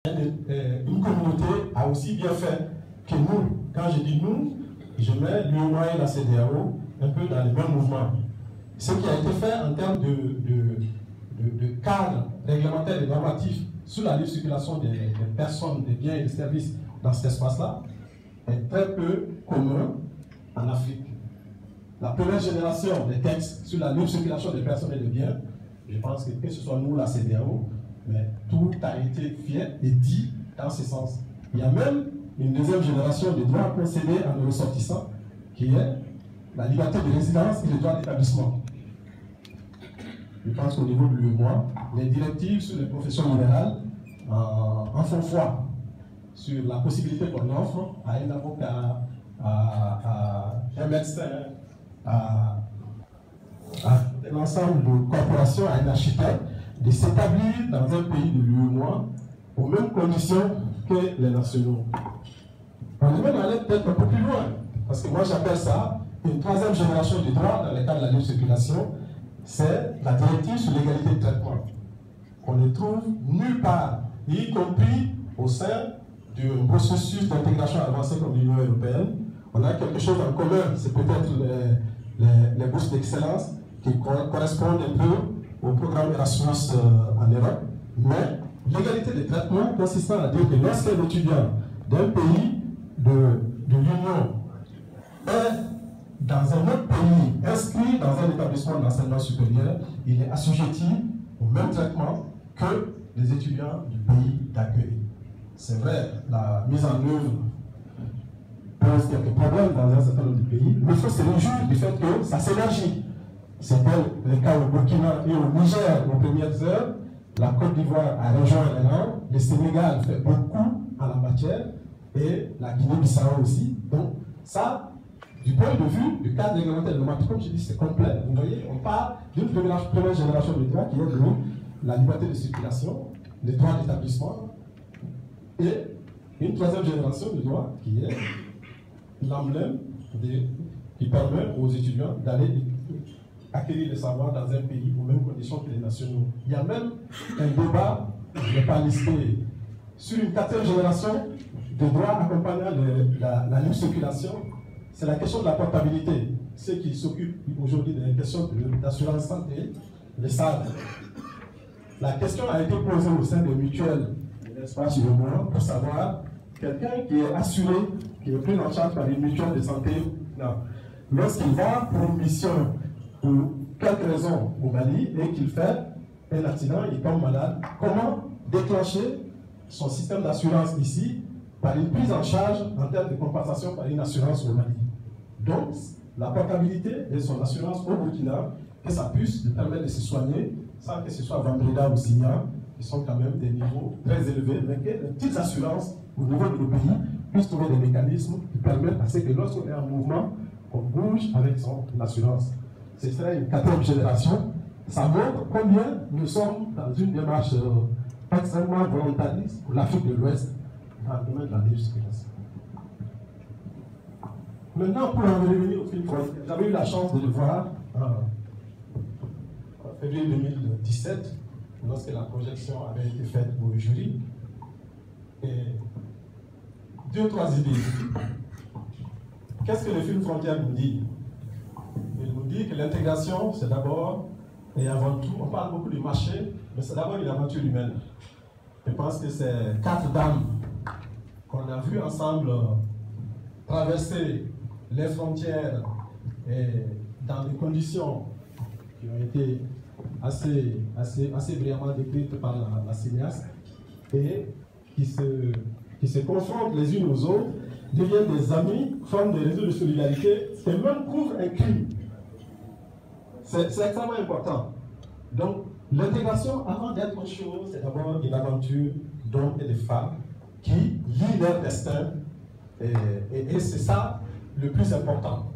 Une communauté a aussi bien fait que nous. Quand je dis nous, je mets l'UEMOA et la CEDEAO un peu dans les mêmes mouvements. Ce qui a été fait en termes de cadre réglementaire et normatif sur la libre circulation des personnes, des biens et des services dans cet espace-là est très peu commun en Afrique. La première génération des textes sur la libre circulation des personnes et des biens, je pense que ce soit nous, la CEDEAO, mais tout a été fait et dit dans ce sens. Il y a même une deuxième génération de droits concédés à nos ressortissants, qui est la liberté de résidence et le droit d'établissement. Je pense qu'au niveau de l'UEMOA, les directives sur les professions libérales en font foi sur la possibilité qu'on offre à un avocat, à un médecin, à l'ensemble de corporations, à un architecte, de s'établir dans un pays de l'UEMOA aux mêmes conditions que les nationaux. On est même allé peut-être un peu plus loin, parce que moi j'appelle ça une troisième génération de droits dans le cadre de la libre circulation, c'est la directive sur l'égalité de traitement. On ne trouve nulle part, y compris au sein du processus d'intégration avancée comme l'Union européenne. On a quelque chose en commun, c'est peut-être les bourses d'excellence qui correspondent un peu au programme Erasmus en Europe, mais l'égalité de traitement consistant à dire que lorsqu'un étudiant d'un pays de l'Union est dans un autre pays, inscrit dans un établissement d'enseignement supérieur, il est assujetti au même traitement que les étudiants du pays d'accueil. C'est vrai, la mise en œuvre pose quelques problèmes dans un certain nombre de pays, mais il faut se réjouir du fait que ça s'élargit. C'était le cas au Burkina et au Niger aux premières heures. La Côte d'Ivoire a rejoint les rangs, le Sénégal fait beaucoup en la matière, et la Guinée-Bissau aussi. Donc, ça, du point de vue du cadre réglementaire normatif, comme je dis, c'est complet. Vous voyez, on parle d'une première génération de droits qui est la liberté de circulation, les droits d'établissement, et une troisième génération de droits qui est l'emblème qui permet aux étudiants d'aller acquérir le savoir dans un pays aux mêmes conditions que les nationaux. Il y a même un débat, je ne vais pas lister, sur une quatrième génération de droits accompagnant la libre circulation. C'est la question de la portabilité. Ceux qui s'occupent aujourd'hui des questions d'assurance santé le savent. La question a été posée au sein des mutuelles de l'espace UEMOA pour savoir quelqu'un qui est assuré, qui est pris en charge par une mutuelle de santé, lorsqu'il va pour une mission pour quelque raison au Mali et qu'il fait un accident, il tombe malade, comment déclencher son système d'assurance ici par une prise en charge en termes de compensation par une assurance au Mali. Donc, la portabilité de son assurance au Burkina, que ça puisse lui permettre de se soigner sans que ce soit Vambrida ou Signa, qui sont quand même des niveaux très élevés, mais que les petites assurances au niveau de nos pays puissent trouver des mécanismes qui permettent à ce que lorsqu'on est en mouvement, on bouge avec son assurance. Ce serait une quatrième génération. Ça montre combien nous sommes dans une démarche extrêmement volontariste pour l'Afrique de l'Ouest dans le domaine de la libre circulation. Maintenant, pour en revenir au film, j'avais eu la chance de le voir en février 2017, lorsque la projection avait été faite pour le jury. Et deux ou trois idées. Qu'est-ce que le film Frontières nous dit? Il nous dit que l'intégration, c'est d'abord et avant tout, on parle beaucoup du marché, mais c'est d'abord une aventure humaine. Je pense que c'est 4 dames qu'on a vues ensemble traverser les frontières et dans des conditions qui ont été assez brillamment décrites par la cinéaste et qui se confrontent les unes aux autres, deviennent des amis, forment des réseaux de solidarité et même couvrent un crime. C'est extrêmement important. Donc, l'intégration, avant d'être autre chose, c'est d'abord une aventure d'hommes et de femmes qui lient leur destin. Et c'est ça le plus important.